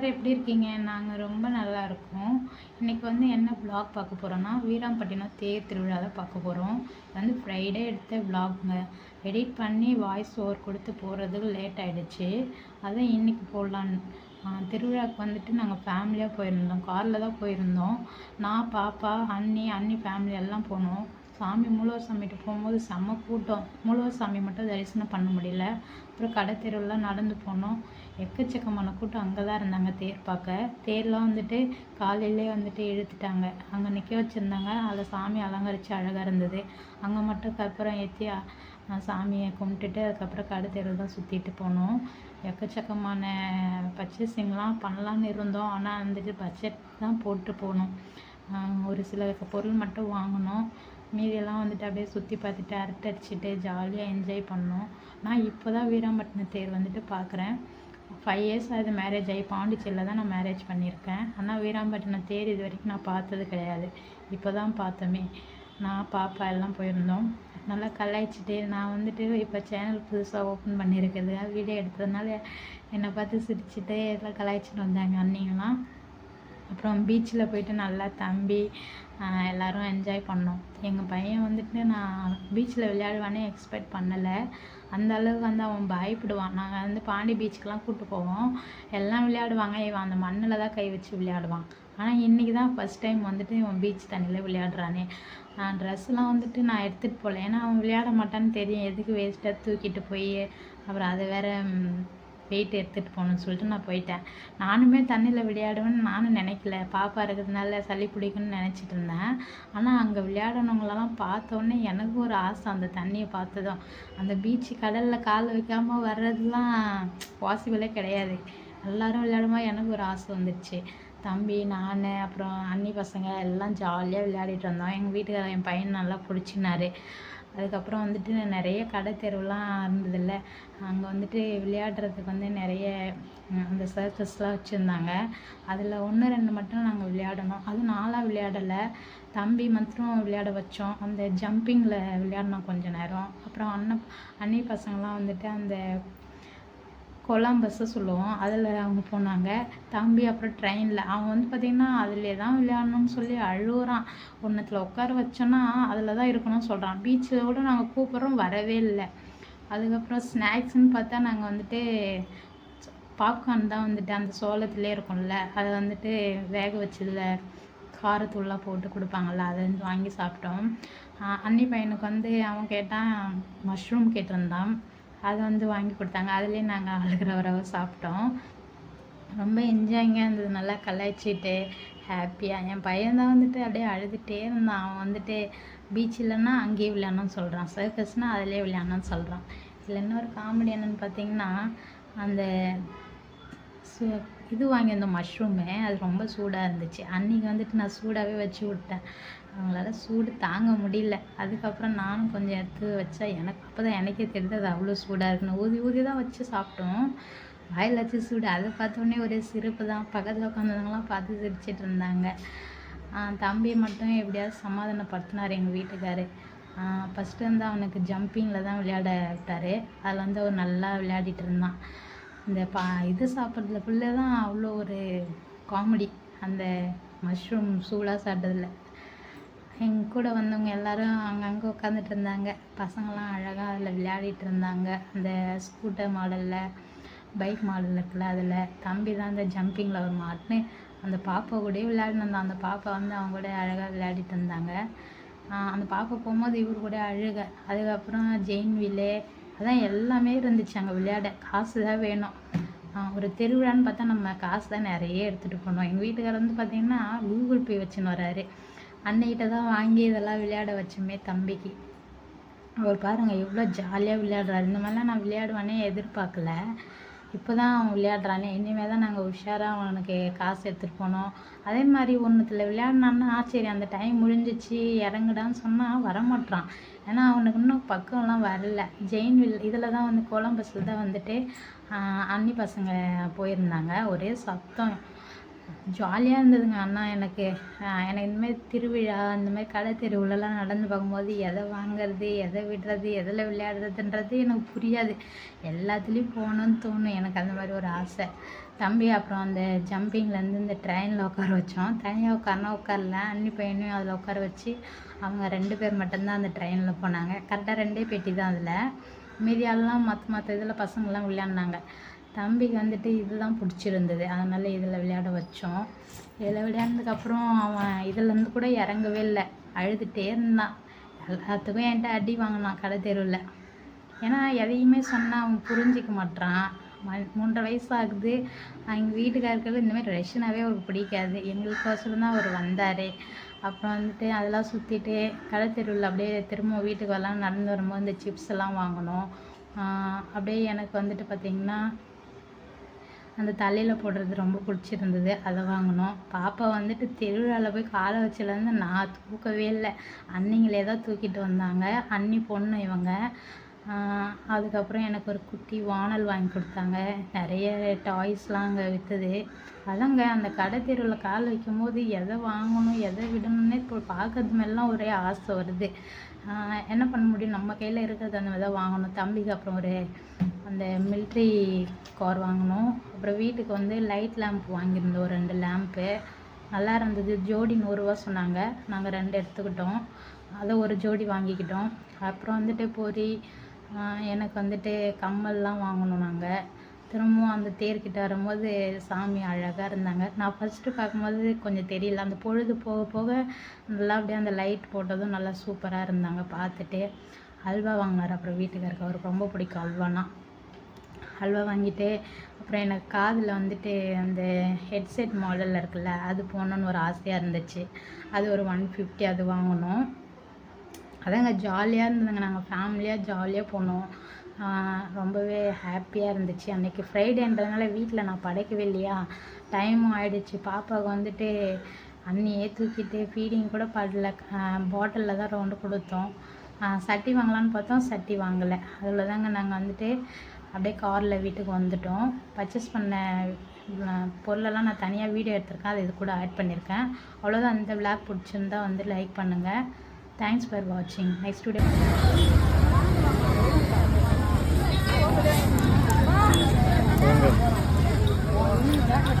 எல்லோரும் எப்படி இருக்கீங்க? நாங்கள் ரொம்ப நல்லா இருக்கோம். இன்றைக்கி என்ன விலாக் பார்க்க போகிறோன்னா, வீராம்பட்டினம் தேர் திருவிழா தான் பார்க்க போகிறோம். ஃப்ரைடே எடுத்த விலாகுங்க. எடிட் பண்ணி வாய்ஸ் ஓவர் கொடுத்து போகிறதுக்கு லேட் ஆகிடுச்சு. அதான் இன்றைக்கி போடலான்னு. திருவிழாவுக்கு நாங்கள் ஃபேமிலியாக போயிருந்தோம். காரில் தான் போயிருந்தோம். நான், பாப்பா, அண்ணி ஃபேமிலி எல்லாம் போனோம். சாமி மூலவர் சாமிகிட்ட போகும்போது செம்ம கூட்டம். மூலவர் சாமி மட்டும் தரிசனம் பண்ண முடியல. அப்புறம் கடை தெருவெல்லாம் நடந்து போனோம். எக்கச்சக்கமான கூட்டம் அங்கே தான் இருந்தாங்க தேர் பார்க்க. தேர்லாம் காலையிலே இழுத்துட்டாங்க. அங்கே நிற்க வச்சுருந்தாங்க. அதில் சாமி அலங்கரித்து அழகாக இருந்தது. அங்கே மட்டும் கற்பூரம் ஏற்றி சாமியை கும்பிட்டுட்டு அதுக்கப்புறம் கடை தெருவில் தான் சுற்றிட்டு போனோம். எக்கச்சக்கமான பர்ச்சேசிங்லாம் பண்ணலான்னு இருந்தோம். ஆனால் பட்ஜெட் தான் போட்டு போனோம். ஒரு சில பொருள் மட்டும் வாங்கினோம். மீதியெல்லாம் அப்படியே சுற்றி பார்த்துட்டு அரட்டை அடிச்சுட்டு ஜாலியாக என்ஜாய் பண்ணோம். நான் இப்போ தான் வீராம்பட்டினம் தேர் பார்க்குறேன். 5 இயர்ஸ் ஆகுது மேரேஜ் ஆகி. பாண்டிச்சேரியில் தான் நான் மேரேஜ் பண்ணியிருக்கேன். ஆனால் வீராம்பட்டினம் தேர் இது வரைக்கும் நான் பார்த்தது கிடையாது. இப்போ தான் பார்த்தோமே. நான் பாப்பா எல்லாம் போயிருந்தோம். நல்லா கலாய்ச்சிட்டு நான் இப்போ சேனல் புதுசாக ஓப்பன் பண்ணியிருக்கிறது வீடியோ எடுத்ததுனால என்னை பார்த்து சிரிச்சுட்டு எல்லாம் கலாய்ச்சிட்டு வந்தாங்க அண்ணிங்கெல்லாம். அப்புறம் பீச்சில் போயிட்டு நல்லா தம்பி எல்லோரும் என்ஜாய் பண்ணோம். எங்கள் பையன் நான் பீச்சில் விளையாடுவானே எக்ஸ்பெக்ட் பண்ணலை. அந்த அளவுக்கு அவன் பயப்படுவான். நாங்கள் பாண்டி பீச்சுக்கெலாம் கூப்பிட்டு போவோம். எல்லாம் விளையாடுவாங்க. இவன் அந்த மண்ணில் தான் கை வச்சு விளையாடுவான். ஆனால் இன்றைக்கி தான் ஃபஸ்ட் டைம் இவன் பீச் தண்ணியில் விளையாடுறானே. ட்ரெஸ்லாம் நான் எடுத்துகிட்டு போகல. ஏன்னா அவன் விளையாட மாட்டான்னு தெரியும். எதுக்கு வேஸ்ட்டாக தூக்கிட்டு போய் அப்புறம் அதை வேறு வெயிட் எடுத்துகிட்டு போகணுன்னு சொல்லிட்டு நான் போயிட்டேன். நானுமே தண்ணியில் விளையாடுவேன்னு நானும் நினைக்கல. பாப்பா இருக்கிறதுனால சளி பிடிக்குன்னு நினச்சிட்டு இருந்தேன். ஆனால் அங்கே விளையாடணுங்களெல்லாம் பார்த்தோன்னே எனக்கு ஒரு ஆசை. அந்த தண்ணியை பார்த்ததும் அந்த பீச்சு கடலில் கால் வைக்காமல் வர்றதுலாம் பாசிபிளே கிடையாது. எல்லோரும் விளையாடும்போது எனக்கு ஒரு ஆசை வந்துடுச்சு. தம்பி, நான், அப்புறம் அண்ணி பசங்க எல்லாம் ஜாலியாக விளையாடிட்டு இருந்தோம். எங்கள் வீட்டுக்காரர் என் பையன் நல்லா பிடிச்சினாரு. அதுக்கப்புறம் நிறைய கடை தெருவெலாம் இருந்ததில்ல. அங்கே விளையாடுறதுக்கு நிறைய அந்த சர்க்கஸ்லாம் வச்சுருந்தாங்க. அதில் 1, 2 மட்டும் நாங்கள் விளையாடணும். அதுவும் நாளாக விளையாடலை. தம்பி மட்டும் விளையாட வச்சோம். அந்த ஜம்பிங்கில் விளையாடினோம் கொஞ்சம் நேரம். அப்புறம் அண்ணி பசங்கள்லாம் அந்த கொலம்பஸ்ஸு சொல்லுவோம், அதில் அவங்க போனாங்க. தம்பி அப்புறம் ட்ரெயினில் அவன் பார்த்திங்கன்னா அதிலே தான் விளையாடணும்னு சொல்லி அழுகுறான். ஒன்றுத்தில் உட்கார வச்சோன்னா அதில் தான் இருக்கணும்னு சொல்கிறான். பீச்சில் கூட நாங்கள் கூப்பிட்றோம், வரவே இல்லை. அதுக்கப்புறம் ஸ்நாக்ஸ்ன்னு பார்த்தா நாங்கள் பாப்கார்ன் தான் அந்த சோளத்துலேயே இருக்கும்ல, அதை வேக வச்சதில் காரத்தூள்லாம் போட்டு கொடுப்பாங்கள்ல, அதை வாங்கி சாப்பிட்டோம். அண்ணி பையனுக்கு அவன் கேட்டான், மஷ்ரூம் கேட்டிருந்தான். அதை வாங்கி கொடுத்தாங்க. அதுலேயே நாங்கள் அழுகிற வரவை சாப்பிட்டோம். ரொம்ப என்ஜாயிங்காக இருந்தது. நல்லா கலாய்ச்சிட்டு ஹாப்பியாக. என் பையன் தான் அப்படியே அழுதுகிட்டே இருந்தான். அவன் பீச் இல்லைன்னா அங்கேயே விளையாடணும்னு சொல்கிறான். சர்க்கஸ்னால் அதிலே விளையாடணும்னு சொல்கிறான். இதில் இன்னொரு காமெடி என்னென்னு பார்த்தீங்கன்னா, அந்த இது வாங்கியிருந்தோம் மஷ்ரூமு. அது ரொம்ப சூடாக இருந்துச்சு. அன்றைக்கி நான் சூடாகவே வச்சு விட்டேன். அவங்களால சூடு தாங்க முடியல. அதுக்கப்புறம் நானும் கொஞ்சம் எடுத்து வச்சா அப்போ தான் எனக்கே தெரியுது அது அவ்வளோ சூடாக இருக்குன்னு. ஊதி தான் வச்சு சாப்பிட்டோம். வாயில் வச்சு சூடு. அதை பார்த்தோன்னே ஒரே சிரிப்பு தான். பக்கத்தில் உட்காந்தவங்களாம் பார்த்து சிரிச்சிட்டு இருந்தாங்க. தம்பி மட்டும் எப்படியாவது சமாதானப்படுத்தினார் எங்கள் வீட்டுக்காரு. ஃபஸ்ட்டு அவனுக்கு ஜம்பிங்கில் தான் விளையாட விட்டார். அதில் அவர் நல்லா விளையாடிட்டு இருந்தான். இந்த இது சாப்பிட்றதுல ஃபுல்லாக தான் அவ்வளோ ஒரு காமெடி. அந்த மஷ்ரூம் சூடாக சாப்பிட்டதில்ல. எங்கள் கூட வந்தவங்க எல்லோரும் அங்கங்கே உட்காந்துட்டு இருந்தாங்க. பசங்கள்லாம் அழகாக அதில் விளையாடிட்டு இருந்தாங்க. அந்த ஸ்கூட்டர் மாடலில், பைக் மாடல் இருக்குல்ல, அதில் தம்பி தான் அந்த ஜம்பிங்கில் ஒரு மாட்டுன்னு அந்த பாப்பா கூடயே விளையாடினு அந்த பாப்பா அவங்க கூட அழகாக விளையாடிட்டு இருந்தாங்க. அந்த பாப்பா போகும்போது இவர் கூட அழுக. அதுக்கப்புறம் ஜெயின் வீலு அதான் எல்லாமே இருந்துச்சு அங்கே விளையாட. காசு தான் வேணும். ஒரு திருவிழான்னு பார்த்தா நம்ம காசு தான் நிறைய எடுத்துகிட்டு போனோம். எங்கள் வீட்டுக்காரர் பார்த்திங்கன்னா கூகுள் பே வச்சுன்னு வராரு. அன்னைக்கிட்ட தான் வாங்கி இதெல்லாம் விளையாட வச்சோமே தம்பிக்கு. அவர் பாருங்கள் எவ்வளோ ஜாலியாக விளையாடுறாரு. இந்த மாதிரிலாம் நான் விளையாடுவானே எதிர்பார்க்கல. இப்போ தான் அவன் விளையாடுறானே. இனிமேல் தான் நாங்கள் உஷாராக அவனுக்கு காசு எடுத்துகிட்டு போனோம். அதே மாதிரி ஒன்றுத்தில் விளையாடினான்னா சரி அந்த டைம் முடிஞ்சிச்சு இறங்குடான்னு சொன்னால் வரமாட்டான். ஏன்னா அவனுக்கு இன்னும் பக்கம்லாம் வரல. ஜெயின் வில் இதில் தான் கொலம்பஸில் தான் அண்ணி பசங்க போயிருந்தாங்க. ஒரே சத்தம். ஜாலியாக இருந்ததுங்க. அண்ணா எனக்கு இந்தமாதிரி திருவிழா இந்தமாதிரி கடை தெருவுலலாம் நடந்து பார்க்கும்போது எதை வாங்கிறது, எதை விடுறது, எதில் விளையாடுறதுன்றது எனக்கு புரியாது. எல்லாத்துலேயும் போகணுன்னு தோணும். எனக்கு அந்த மாதிரி ஒரு ஆசை. தம்பி அப்புறம் அந்த ஜம்பிங்லேருந்து இந்த ட்ரெயினில் உட்கார வச்சோம். தனியாக உட்காரல. அண்ணி பையனையும் அதில் உட்கார வச்சு அவங்க 2 பேர் மட்டும்தான் அந்த ட்ரெயினில் போனாங்க. கரெக்டாக 2 பெட்டி தான் அதில். மீதி ஆள்லாம் மற்ற இதில் பசங்கள்லாம் விளையாடினாங்க. தம்பிக்கு வந்துட்டு இதுதான் பிடிச்சிருந்தது, அதனால் இதில் விளையாட வச்சோம். இதில் விளையாடுனதுக்கப்புறம் அவன் இதுலேருந்து கூட இறங்கவே இல்லை, அழுதுகிட்டே இருந்தான். எல்லாத்துக்கும் என்கிட்ட அடி வாங்கினான் கடை தெருவில். ஏன்னா எதையுமே சொன்னால் அவன் புரிஞ்சிக்க மாட்டான். 3.5 வயசு ஆகுது. எங்கள் வீட்டுக்காரர்கள் இந்தமாதிரி ரஷ்யனாவே அவருக்கு பிடிக்காது. எங்களுக்கோசரம் தான் அவர் வந்தார். அப்புறம் வந்துட்டு அதெல்லாம் சுற்றிட்டு கடை தெருவில் அப்படியே திரும்ப வீட்டுக்கு வரலாம் நடந்து வரும்போது இந்த சிப்ஸ் எல்லாம் வாங்கினோம். அப்படியே எனக்கு வந்துட்டு பார்த்திங்கன்னா அந்த தலையில் போடுறது ரொம்ப பிடிச்சிருந்தது, அதை வாங்கினோம். பாப்பா வந்துட்டு திருவிழாவில் போய் காலை வச்சதுலேருந்து நான் தூக்கவே இல்லை. அண்ணிங்களே தான் தூக்கிட்டு வந்தாங்க. அண்ணி பொண்ணு இவங்க. அதுக்கப்புறம் எனக்கு ஒரு குட்டி வானல் வாங்கி கொடுத்தாங்க. நிறைய டாய்ஸ்லாம் அங்கே விற்றுது. அதாங்க அந்த கடை தெருவில் கால் வைக்கும்போது எதை வாங்கணும் எதை விடணும்னே இப்போ பார்க்கறது மேலாம் ஒரே ஆசை வருது. என்ன பண்ண முடியும், நம்ம கையில் இருக்கிறது அந்த மாதிரி வாங்கணும். தம்பிக்கு அப்புறம் அந்த மிலிட்ரி கார் வாங்கினோம். அப்புறம் வீட்டுக்கு வந்து லைட் லேம்ப் வாங்கியிருந்தோம், 2 லேம்ப்பு. நல்லா இருந்தது. ஜோடி 100 ரூபா சொன்னாங்க. நாங்கள் 2 எடுத்துக்கிட்டோம். அதை ஒரு ஜோடி வாங்கிக்கிட்டோம். அப்புறம் வந்துட்டு பொரி எனக்கு வந்துட்டு கம்மல்லாம் வாங்கினோம். நாங்கள் திரும்பவும் அந்த தேர்கிட்ட வரும்போது சாமி அழகாக இருந்தாங்க. நான் ஃபஸ்ட்டு பார்க்கும்போது கொஞ்சம் தெரியல, அந்த பொழுது போக போக நல்லா அப்படியே அந்த லைட் போட்டதும் நல்லா சூப்பராக இருந்தாங்க பார்த்துட்டு. அல்வா வாங்கினார் அப்புறம் வீட்டுக்காருக்கு, அவருக்கு ரொம்ப பிடிக்கும் அல்வானா. அல்வா வாங்கிட்டு அப்புறம் எனக்கு காதில் வந்துட்டு அந்த ஹெட்செட் மாடலில் இருக்குல்ல, அது போகணுன்னு ஒரு ஆசையாக இருந்துச்சு. அது ஒரு 150, அது வாங்கினோம். அதாங்க ஜாலியாக இருந்ததுங்க. நாங்கள் ஃபேமிலியாக ஜாலியாக போனோம். ரொம்பவே ஹாப்பியாக இருந்துச்சு. அன்றைக்கி ஃப்ரைடேன்றதுனால வீட்டில் நான் படைக்கவே இல்லையா, டைமும் ஆகிடுச்சு. பாப்பாவுக்கு வந்துட்டு அண்ணியே தூக்கிட்டு ஃபீடிங் கூட படல. பாட்டிலில் தான் ரவுண்டு கொடுத்தோம். சட்டி வாங்கலான்னு பார்த்தோம், சட்டி வாங்கலை. அதில் தாங்க நாங்கள் வந்துட்டு அப்படியே காரில் வீட்டுக்கு வந்துட்டோம். பர்ச்சேஸ் பண்ண பொருளெல்லாம் நான் தனியாக வீடியோ எடுத்திருக்கேன், அது இது கூட ஆட் பண்ணியிருக்கேன். அவ்வளோதான். அந்த விளாக் பிடிச்சிருந்தா வந்து லைக் பண்ணுங்கள். Thanks for watching. Next video.